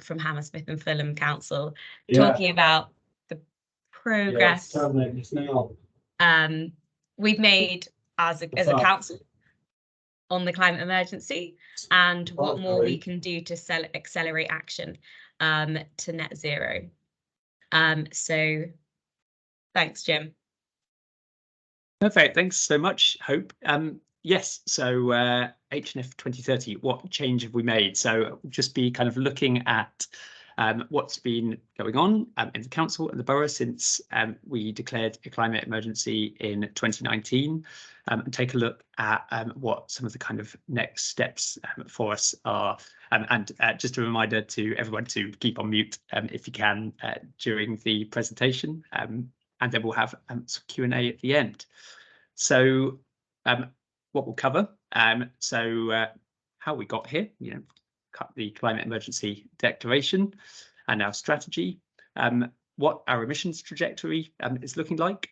from Hammersmith and Fulham Council, Yeah. talking about the progress we've made as a council on the climate emergency, and what more we can do to accelerate action to net zero. So thanks, Jim. Perfect, thanks so much, Hope. Yes, so H&F 2030, what change have we made? So just be kind of looking at what's been going on in the council and the borough since we declared a climate emergency in 2019, and take a look at what some of the kind of next steps for us are. And just a reminder to everyone to keep on mute if you can during the presentation, and then we'll have some Q&A at the end. So what we'll cover, how we got here, the climate emergency declaration and our strategy, what our emissions trajectory is looking like,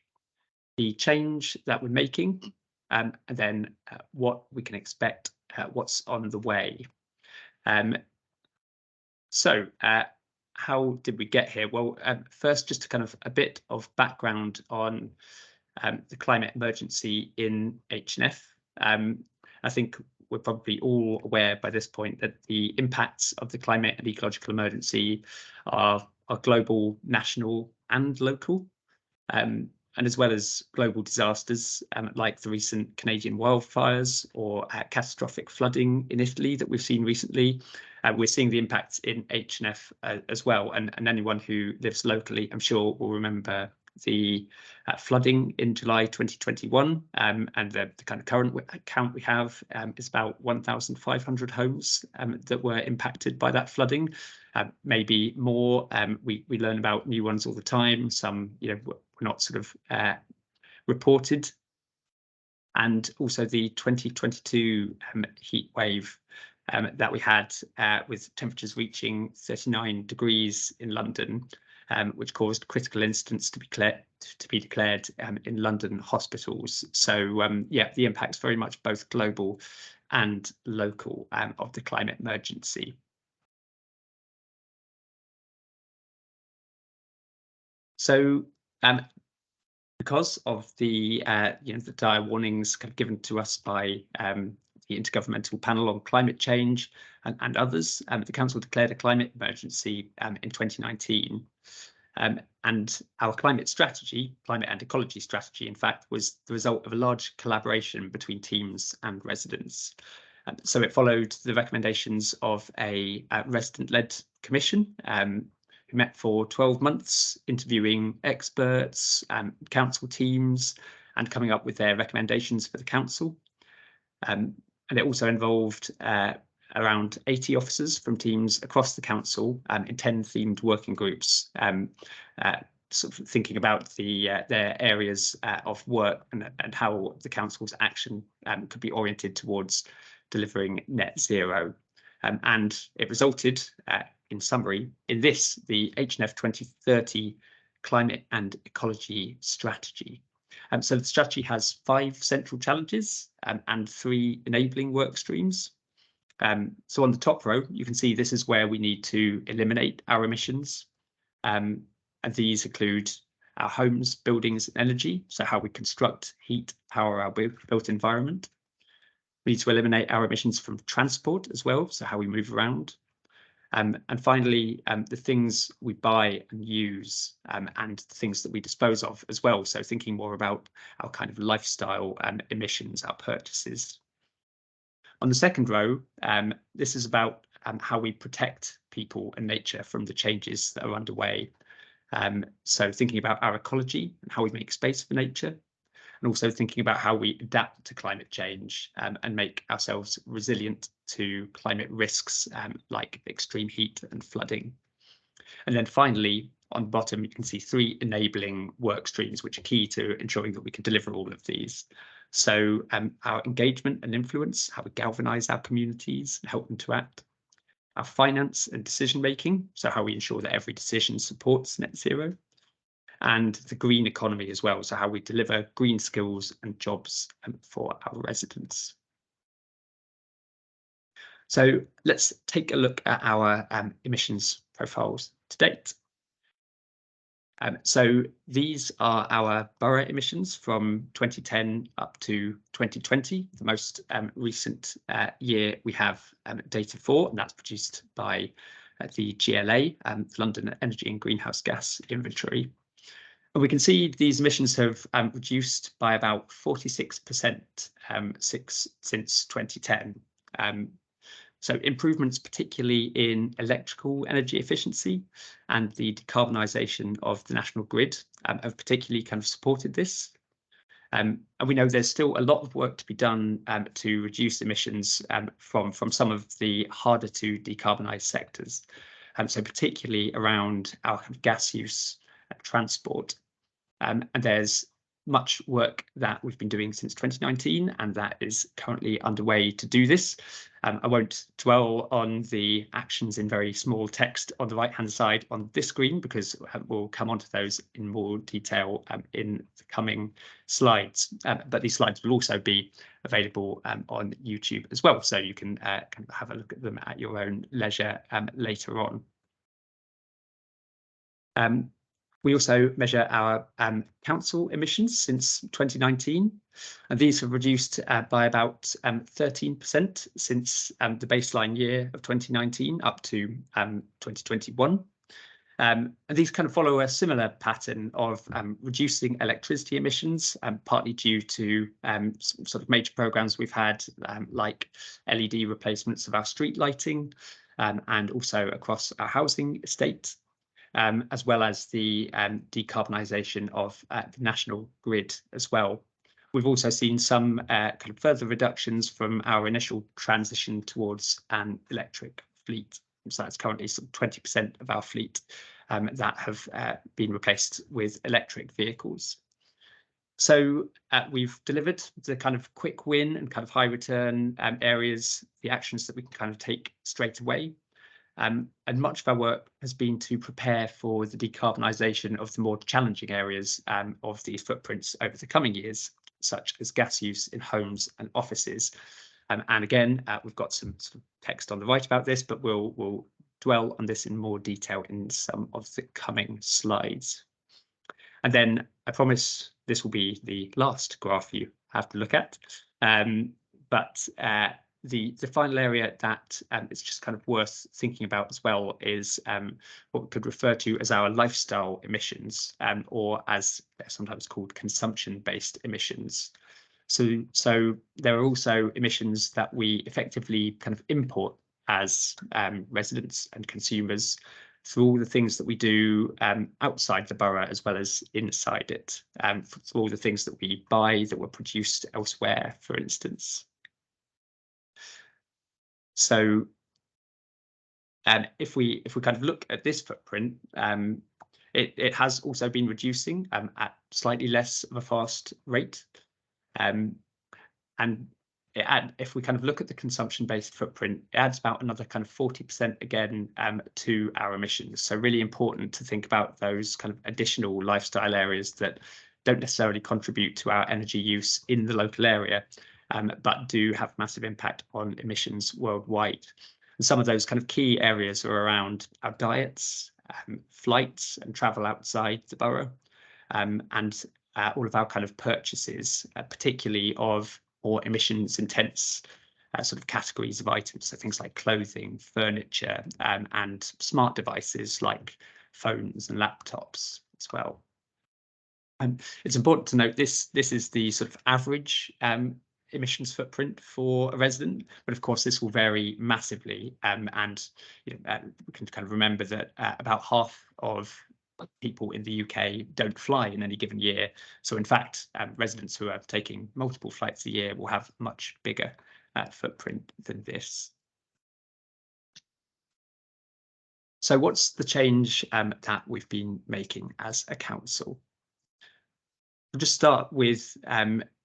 the change that we're making, and then what we can expect, what's on the way. So how did we get here? Well, first, just kind of a bit of background on the climate emergency in H&F. I think we're probably all aware by this point that the impacts of the climate and ecological emergency are global, national and local, and as well as global disasters like the recent Canadian wildfires or catastrophic flooding in Italy that we've seen recently. We're seeing the impacts in H&F as well, and anyone who lives locally, I'm sure, will remember the flooding in July 2021, and the kind of current count we have is about 1,500 homes that were impacted by that flooding, maybe more. We learn about new ones all the time. Some were not sort of reported, and also the 2022 heat wave that we had with temperatures reaching 39 degrees in London, which caused critical incidents to be declared in London hospitals. So yeah, the impact's very much both global and local of the climate emergency. So because of the the dire warnings kind of given to us by the Intergovernmental Panel on Climate Change and others, the council declared a climate emergency in 2019. And our climate strategy, climate and ecology strategy, in fact, was the result of a large collaboration between teams and residents. So it followed the recommendations of a resident-led commission who met for 12 months, interviewing experts, council teams, and coming up with their recommendations for the council. And it also involved around 80 officers from teams across the council in 10 themed working groups, sort of thinking about their areas of work and how the council's action could be oriented towards delivering net zero. And it resulted, in summary, in the H&F 2030 Climate and Ecology Strategy. So the strategy has 5 central challenges and 3 enabling work streams. So on the top row, you can see this is where we need to eliminate our emissions. And these include our homes, buildings, and energy, so how we construct, heat, power our built environment. We need to eliminate our emissions from transport as well, so how we move around. And finally, the things we buy and use, and the things that we dispose of as well. So thinking more about our kind of lifestyle emissions, our purchases. On the second row, this is about how we protect people and nature from the changes that are underway. So thinking about our ecology and how we make space for nature, and also thinking about how we adapt to climate change and make ourselves resilient to climate risks like extreme heat and flooding. And then finally, on the bottom, you can see 3 enabling work streams, which are key to ensuring that we can deliver all of these. So our engagement and influence, how we galvanise our communities and help them to act. Our finance and decision making, so how we ensure that every decision supports net zero. And the green economy as well, so how we deliver green skills and jobs for our residents. So let's take a look at our emissions profiles to date. So these are our borough emissions from 2010 up to 2020, the most recent year we have data for, and that's produced by the GLA, London Energy and Greenhouse Gas Inventory. And we can see these emissions have reduced by about 46% since 2010. So improvements particularly in electrical energy efficiency and the decarbonisation of the national grid have particularly kind of supported this. And we know there's still a lot of work to be done to reduce emissions from some of the harder to decarbonise sectors. So particularly around our kind of gas use and transport. And there's much work that we've been doing since 2019, and that is currently underway to do this. I won't dwell on the actions in very small text on the right-hand side on this screen, because we'll come on to those in more detail in the coming slides. But these slides will also be available on YouTube as well, so you can kind of have a look at them at your own leisure later on. We also measure our council emissions since 2019, and these have reduced by about 13% since the baseline year of 2019 up to 2021. And these kind of follow a similar pattern of reducing electricity emissions, partly due to sort of major programmes we've had, like LED replacements of our street lighting, and also across our housing estate. As well as the decarbonisation of the national grid as well. We've also seen some kind of further reductions from our initial transition towards an electric fleet. So that's currently some 20% of our fleet that have been replaced with electric vehicles. So we've delivered the kind of quick win and kind of high return areas, the actions that we can kind of take straight away. And much of our work has been to prepare for the decarbonisation of the more challenging areas of these footprints over the coming years, such as gas use in homes and offices. And again, we've got some sort of text on the right about this, but we'll dwell on this in more detail in some of the coming slides. And then I promise this will be the last graph you have to look at. The final area that is just kind of worth thinking about as well is what we could refer to as our lifestyle emissions, or as they're sometimes called consumption-based emissions. So there are also emissions that we effectively kind of import as residents and consumers through all the things that we do outside the borough as well as inside it, through all the things that we buy that were produced elsewhere, for instance. So if we kind of look at this footprint, it has also been reducing at slightly less of a fast rate. And if we kind of look at the consumption-based footprint, it adds about another kind of 40% again to our emissions. So really important to think about those kind of additional lifestyle areas that don't necessarily contribute to our energy use in the local area, but do have massive impact on emissions worldwide. And some of those kind of key areas are around our diets, flights and travel outside the borough, and all of our kind of purchases, particularly of more emissions intense sort of categories of items. So things like clothing, furniture, and smart devices like phones and laptops as well. It's important to note this is the sort of average emissions footprint for a resident, but of course this will vary massively, and we can kind of remember that about half of people in the UK don't fly in any given year. So in fact, residents who are taking multiple flights a year will have much bigger footprint than this. So what's the change that we've been making as a council? I'll just start with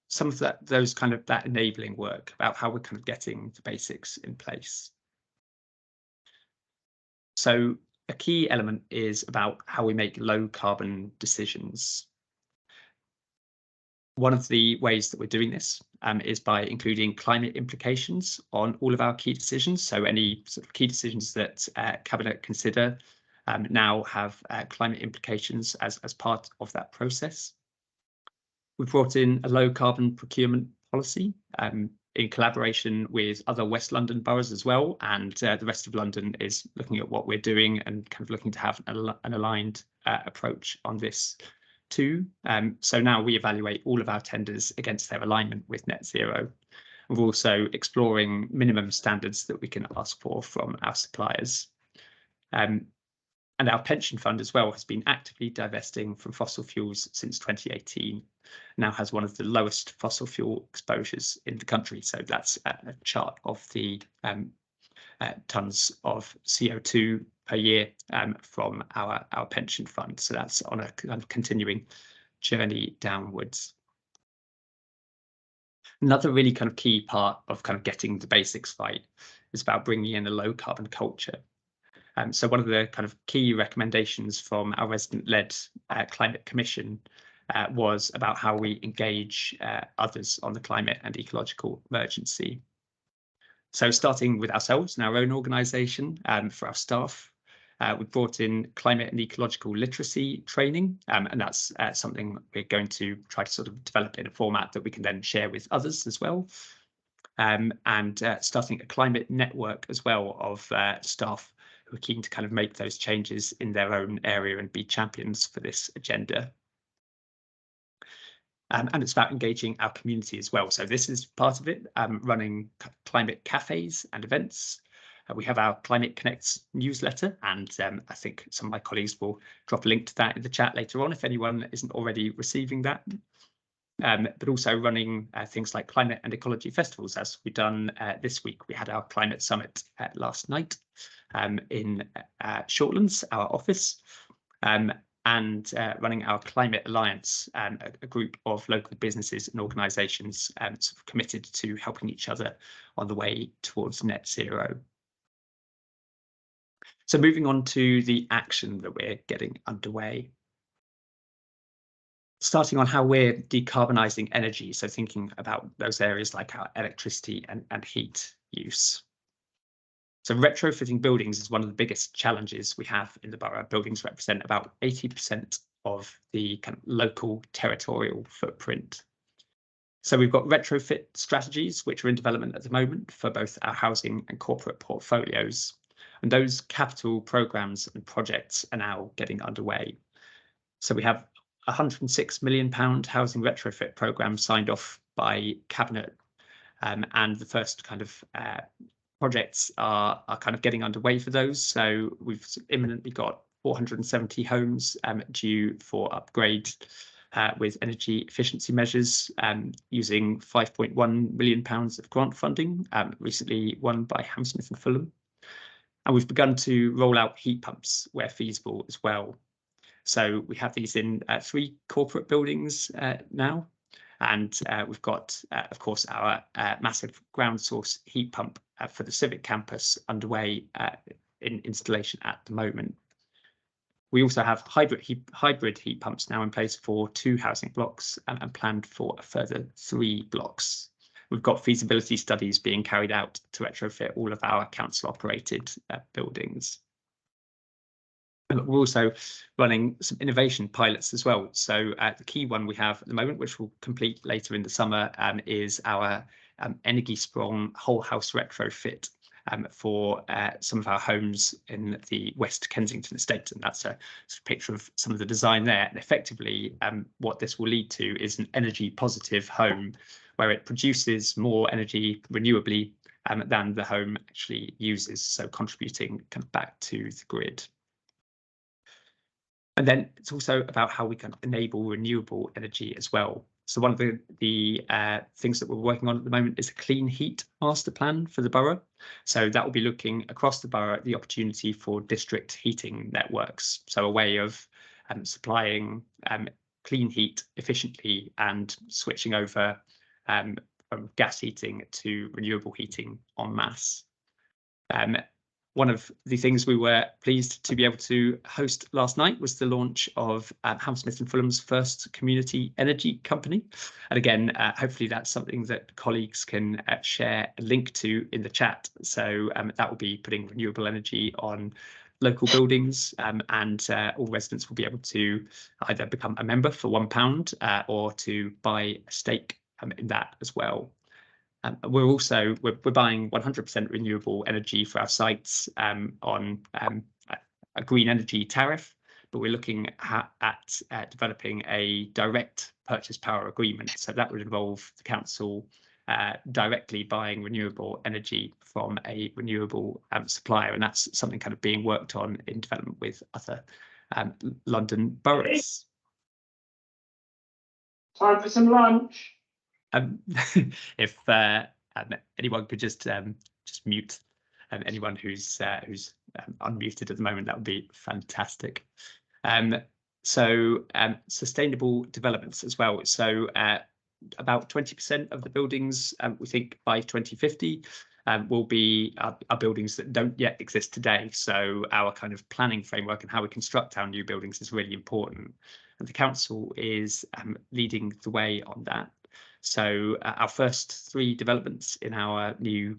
some of that enabling work about how we're kind of getting the basics in place. So a key element is about how we make low carbon decisions. One of the ways that we're doing this is by including climate implications on all of our key decisions. So any sort of key decisions that Cabinet consider now have climate implications as part of that process. We've brought in a low carbon procurement policy in collaboration with other West London boroughs as well, and the rest of London is looking at what we're doing and kind of looking to have an aligned approach on this too. So now we evaluate all of our tenders against their alignment with net zero. We're also exploring minimum standards that we can ask for from our suppliers. And our pension fund as well has been actively divesting from fossil fuels since 2018, now has one of the lowest fossil fuel exposures in the country. So that's a chart of the tons of CO2 per year from our pension fund. So that's on a kind of continuing journey downwards. Another really kind of key part of kind of getting the basics right is about bringing in a low carbon culture. So one of the kind of key recommendations from our resident-led climate commission was about how we engage others on the climate and ecological emergency. So starting with ourselves and our own organisation, for our staff, we've brought in climate and ecological literacy training, and that's something we're going to try to sort of develop in a format that we can then share with others as well. And starting a climate network as well of staff who are keen to kind of make those changes in their own area and be champions for this agenda. And it's about engaging our community as well. So this is part of it, running climate cafes and events. We have our Climate Connects newsletter, and I think some of my colleagues will drop a link to that in the chat later on if anyone isn't already receiving that. But also running things like climate and ecology festivals, as we've done this week. We had our climate summit last night in Shortlands, our office, and running our Climate Alliance, a group of local businesses and organisations sort of committed to helping each other on the way towards net zero. So moving on to the action that we're getting underway. Starting on how we're decarbonising energy, so thinking about those areas like our electricity and heat use. So retrofitting buildings is one of the biggest challenges we have in the borough. Buildings represent about 80% of the kind of local territorial footprint. So we've got retrofit strategies, which are in development at the moment for both our housing and corporate portfolios. And those capital programmes and projects are now getting underway. So we have a £106 million housing retrofit programme signed off by Cabinet, and the first kind of projects are kind of getting underway for those. So we've imminently got 470 homes due for upgrade with energy efficiency measures using £5.1 million of grant funding, recently won by Hammersmith and Fulham. And we've begun to roll out heat pumps where feasible as well. So we have these in 3 corporate buildings now. And we've got, of course, our massive ground source heat pump for the Civic Campus underway in installation at the moment. We also have hybrid heat pumps now in place for 2 housing blocks and planned for a further 3 blocks. We've got feasibility studies being carried out to retrofit all of our council-operated buildings. And we're also running some innovation pilots as well. So the key one we have at the moment, which we'll complete later in the summer, is our Energy Sprong whole house retrofit for some of our homes in the West Kensington estate. And that's a picture of some of the design there. And effectively, what this will lead to is an energy positive home where it produces more energy renewably than the home actually uses, so contributing kind of back to the grid. And then it's also about how we can enable renewable energy as well. So one of the things that we're working on at the moment is a clean heat master plan for the borough. So that will be looking across the borough at the opportunity for district heating networks. So a way of supplying clean heat efficiently and switching over from gas heating to renewable heating en masse. One of the things we were pleased to be able to host last night was the launch of Hammersmith and Fulham's first community energy company. And again, hopefully that's something that colleagues can share a link to in the chat. So that will be putting renewable energy on local buildings, and all residents will be able to either become a member for £1 or to buy a stake in that as well. We're also buying 100% renewable energy for our sites on a green energy tariff, but we're looking at developing a direct purchase power agreement. So that would involve the council directly buying renewable energy from a renewable supplier, and that's something kind of being worked on in development with other London boroughs. Time for some lunch. If anyone could just mute anyone who's unmuted at the moment, that would be fantastic. So sustainable developments as well. So about 20% of the buildings, we think by 2050, will be our buildings that don't yet exist today. So our kind of planning framework and how we construct our new buildings is really important. And the council is leading the way on that. So our first 3 developments in our new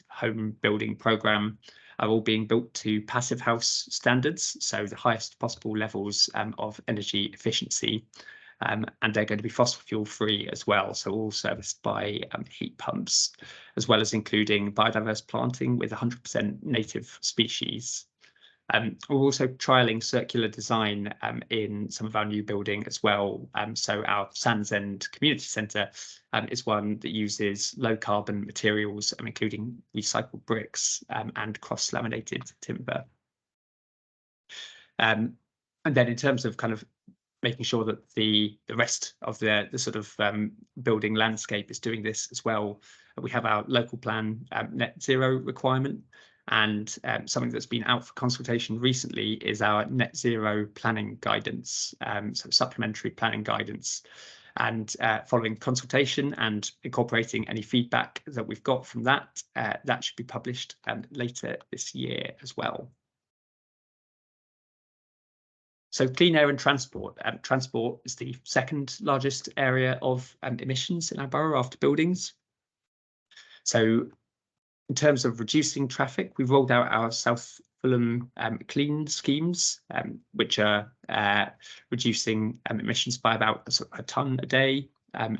home building programme are all being built to passive house standards, so the highest possible levels of energy efficiency, and they're going to be fossil fuel free as well, so all serviced by heat pumps, as well as including biodiverse planting with 100% native species. We're also trialling circular design in some of our new building as well. So our Sands End Community Centre is one that uses low carbon materials, including recycled bricks and cross-laminated timber. And then in terms of kind of making sure that the rest of the sort of building landscape is doing this as well, we have our local plan net zero requirement. And something that's been out for consultation recently is our net zero planning guidance, so supplementary planning guidance. And following consultation and incorporating any feedback that we've got from that, that should be published later this year as well. So clean air and transport. Transport is the second largest area of emissions in our borough after buildings. So in terms of reducing traffic, we've rolled out our South Fulham clean schemes, which are reducing emissions by about a tonne a day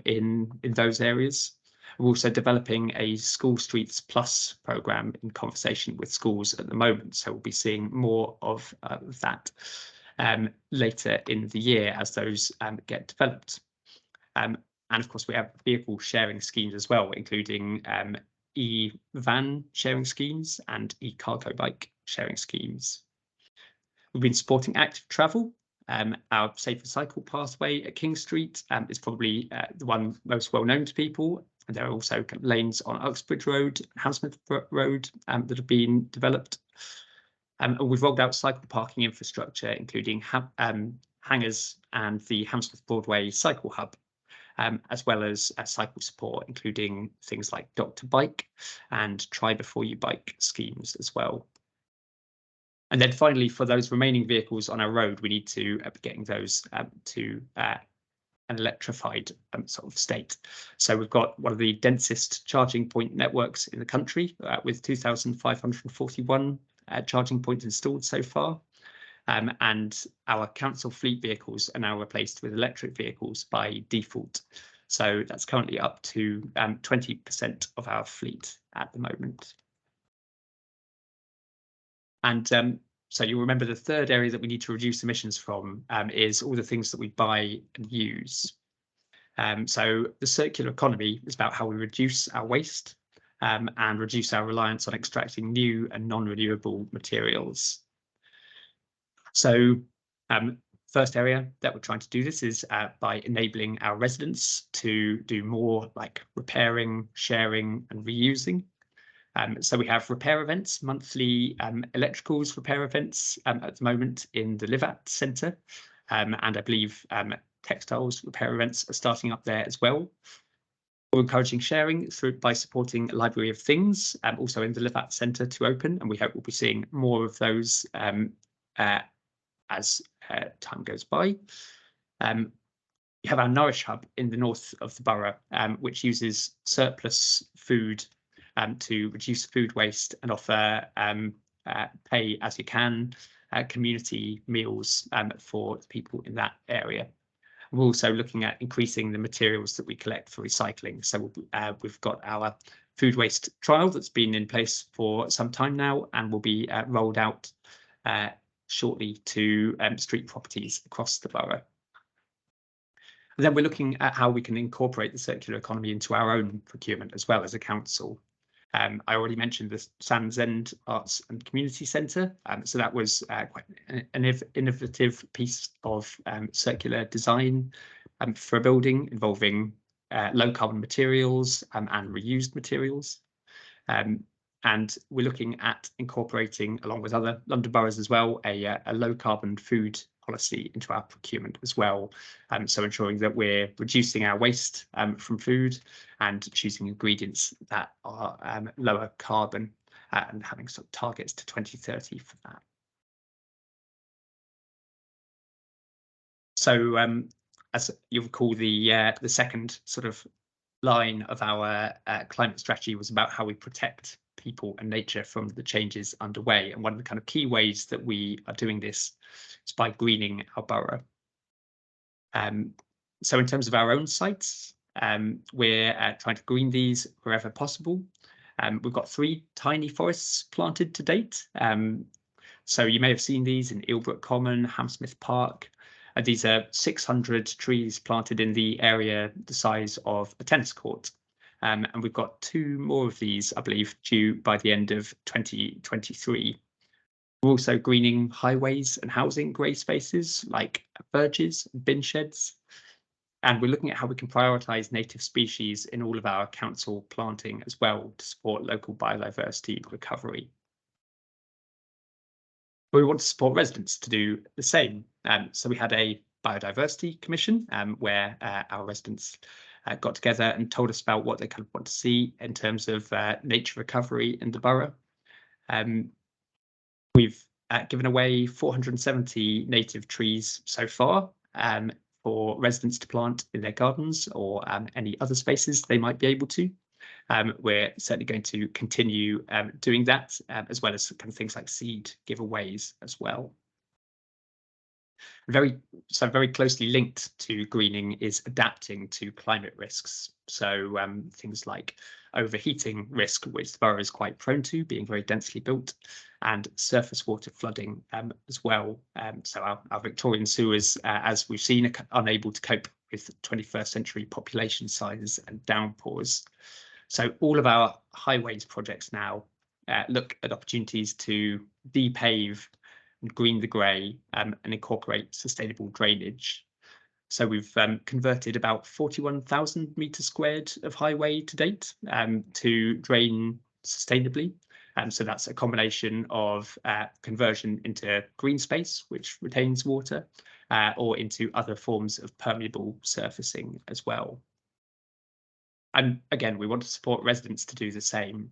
in those areas. We're also developing a School Streets Plus programme in conversation with schools at the moment, so we'll be seeing more of that later in the year as those get developed. And of course, we have vehicle sharing schemes as well, including e-van sharing schemes and e-cargo bike sharing schemes. We've been supporting active travel. Our Safer Cycle pathway at King Street is probably the one most well known to people. And there are also lanes on Uxbridge Road, Hammersmith Road that have been developed. And we've rolled out cycle parking infrastructure, including hangars and the Hammersmith Broadway Cycle Hub, as well as cycle support, including things like Dr. Bike and Try Before You Bike schemes as well. And then finally, for those remaining vehicles on our road, we need to be getting those to an electrified sort of state. So we've got one of the densest charging point networks in the country with 2,541 charging points installed so far. And our council fleet vehicles are now replaced with electric vehicles by default. So that's currently up to 20% of our fleet at the moment. And so you'll remember the third area that we need to reduce emissions from is all the things that we buy and use. So the circular economy is about how we reduce our waste and reduce our reliance on extracting new and non-renewable materials. So first area that we're trying to do this is by enabling our residents to do more like repairing, sharing and reusing. So we have repair events, monthly electricals repair events at the moment in the Livat Centre. And I believe textiles repair events are starting up there as well. We're encouraging sharing by supporting a library of things, also in the Live Out Centre to open, and we hope we'll be seeing more of those as time goes by. We have our Nourish Hub in the north of the borough, which uses surplus food to reduce food waste and offer pay as you can community meals for people in that area. We're also looking at increasing the materials that we collect for recycling. So we've got our food waste trial that's been in place for some time now and will be rolled out shortly to street properties across the borough. And then we're looking at how we can incorporate the circular economy into our own procurement as well as a council. I already mentioned the Sands End Arts and Community Centre. So that was quite an innovative piece of circular design for a building involving low carbon materials and reused materials. And we're looking at incorporating, along with other London boroughs as well, a low carbon food policy into our procurement as well. So ensuring that we're reducing our waste from food and choosing ingredients that are lower carbon and having sort of targets to 2030 for that. So as you'll recall, the second sort of line of our climate strategy was about how we protect people and nature from the changes underway. And one of the kind of key ways that we are doing this is by greening our borough. So in terms of our own sites, we're trying to green these wherever possible. We've got 3 tiny forests planted to date. So you may have seen these in Ilbrook Common, Hammersmith Park. These are 600 trees planted in the area the size of a tennis court. And we've got 2 more of these, I believe, due by the end of 2023. We're also greening highways and housing grey spaces like verges and bin sheds. And we're looking at how we can prioritise native species in all of our council planting as well to support local biodiversity recovery. But we want to support residents to do the same. So we had a biodiversity commission where our residents got together and told us about what they kind of want to see in terms of nature recovery in the borough. We've given away 470 native trees so far for residents to plant in their gardens or any other spaces they might be able to. We're certainly going to continue doing that, as well as kind of things like seed giveaways as well. Very closely linked to greening is adapting to climate risks. So things like overheating risk, which the borough is quite prone to, being very densely built, and surface water flooding as well. So our Victorian sewers, as we've seen, are unable to cope with 21st century population size and downpours. So all of our highways projects now look at opportunities to depave and green the grey and incorporate sustainable drainage. So we've converted about 41,000 metres squared of highway to date to drain sustainably. So that's a combination of conversion into green space, which retains water, or into other forms of permeable surfacing as well. And again, we want to support residents to do the same.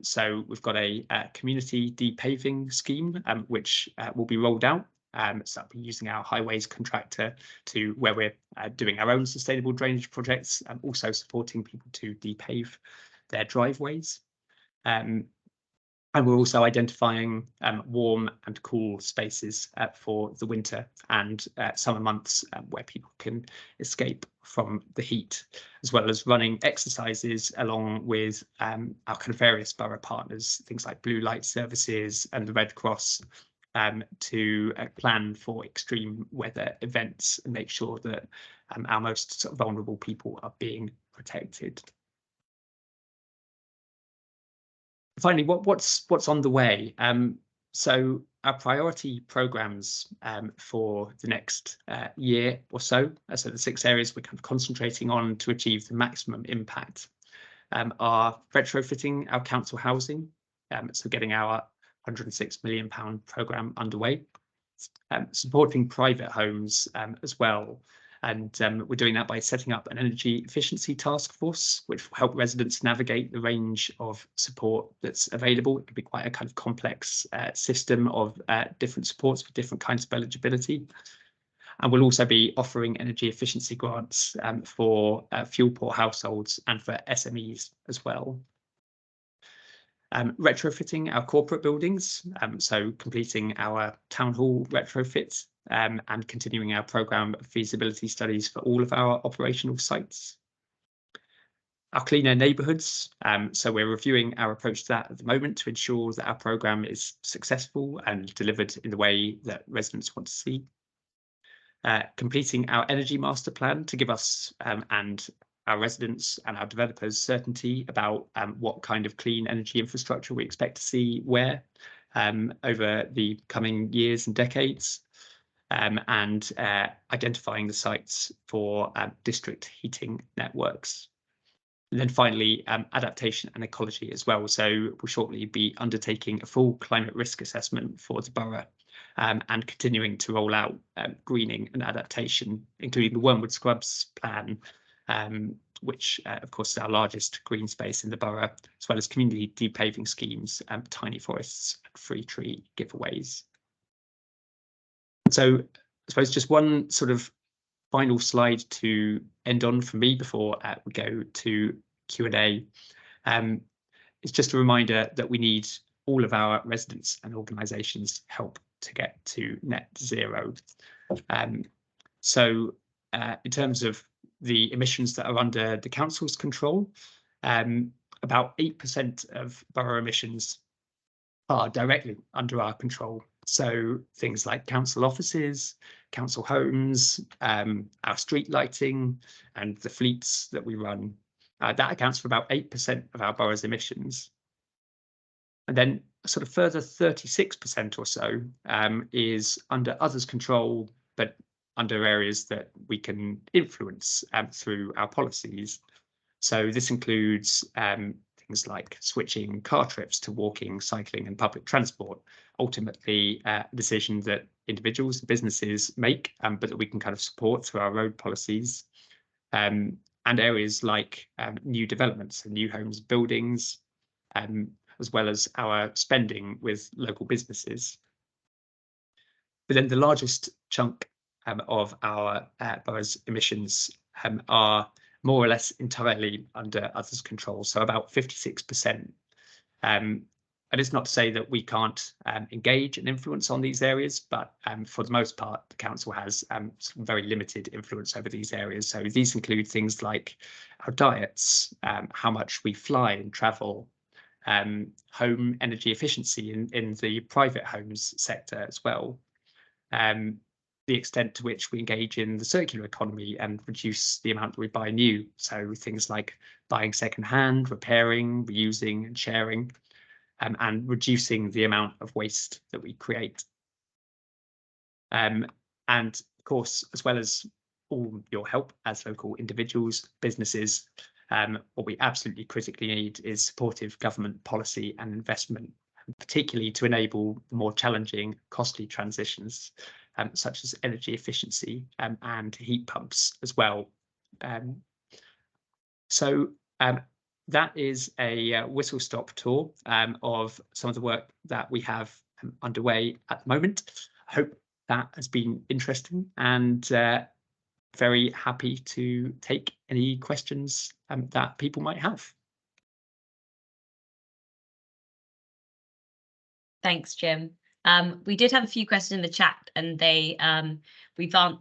So we've got a community depaving scheme, which will be rolled out. So we're using our highways contractor to where we're doing our own sustainable drainage projects and also supporting people to depave their driveways. And we're also identifying warm and cool spaces for the winter and summer months where people can escape from the heat, as well as running exercises along with our kind of various borough partners, things like Blue Light Services and the Red Cross, to plan for extreme weather events and make sure that our most sort of vulnerable people are being protected. Finally, what's on the way? So our priority programmes for the next year or so, so the 6 areas we're kind of concentrating on to achieve the maximum impact, are retrofitting our council housing, so getting our £106 million programme underway, supporting private homes as well, And we're doing that by setting up an energy efficiency task force, which will help residents navigate the range of support that's available. It can be quite a kind of complex system of different supports for different kinds of eligibility. And we'll also be offering energy efficiency grants for fuel poor households and for SMEs as well. Retrofitting our corporate buildings, so completing our town hall retrofit and continuing our programme of feasibility studies for all of our operational sites. Our cleaner neighbourhoods, so we're reviewing our approach to that at the moment to ensure that our programme is successful and delivered in the way that residents want to see. Completing our energy master plan to give us and our residents and our developers certainty about what kind of clean energy infrastructure we expect to see where over the coming years and decades, and identifying the sites for district heating networks. And then finally, adaptation and ecology as well. So we'll shortly be undertaking a full climate risk assessment for the borough and continuing to roll out greening and adaptation, including the Wormwood Scrubs plan, which of course is our largest green space in the borough, as well as community depaving schemes, tiny forests and free tree giveaways. So I suppose just one sort of final slide to end on for me before we go to Q&A. It's just a reminder that we need all of our residents and organisations help to get to net zero. So in terms of the emissions that are under the council's control, about 8% of borough emissions are directly under our control. So things like council offices, council homes, our street lighting and the fleets that we run, that accounts for about 8% of our borough's emissions. And then a sort of further 36% or so is under others' control, but under areas that we can influence through our policies. So this includes things like switching car trips to walking, cycling and public transport, ultimately a decision that individuals and businesses make, but that we can kind of support through our road policies. And areas like new developments and new homes buildings, as well as our spending with local businesses. But then the largest chunk of our borough's emissions are more or less entirely under others' control, so about 56%. And it's not to say that we can't engage and influence on these areas, but for the most part, the council has very limited influence over these areas. So these include things like our diets, how much we fly and travel, home energy efficiency in the private homes sector as well, the extent to which we engage in the circular economy and reduce the amount that we buy new. So things like buying secondhand, repairing, reusing and sharing, and reducing the amount of waste that we create. And of course, as well as all your help as local individuals, businesses, what we absolutely critically need is supportive government policy and investment, particularly to enable the more challenging, costly transitions, such as energy efficiency and heat pumps as well. So that is a whistle-stop tour of some of the work that we have underway at the moment. I hope that has been interesting, and very happy to take any questions that people might have. Thanks, Jim. We did have a few questions in the chat, and we've answered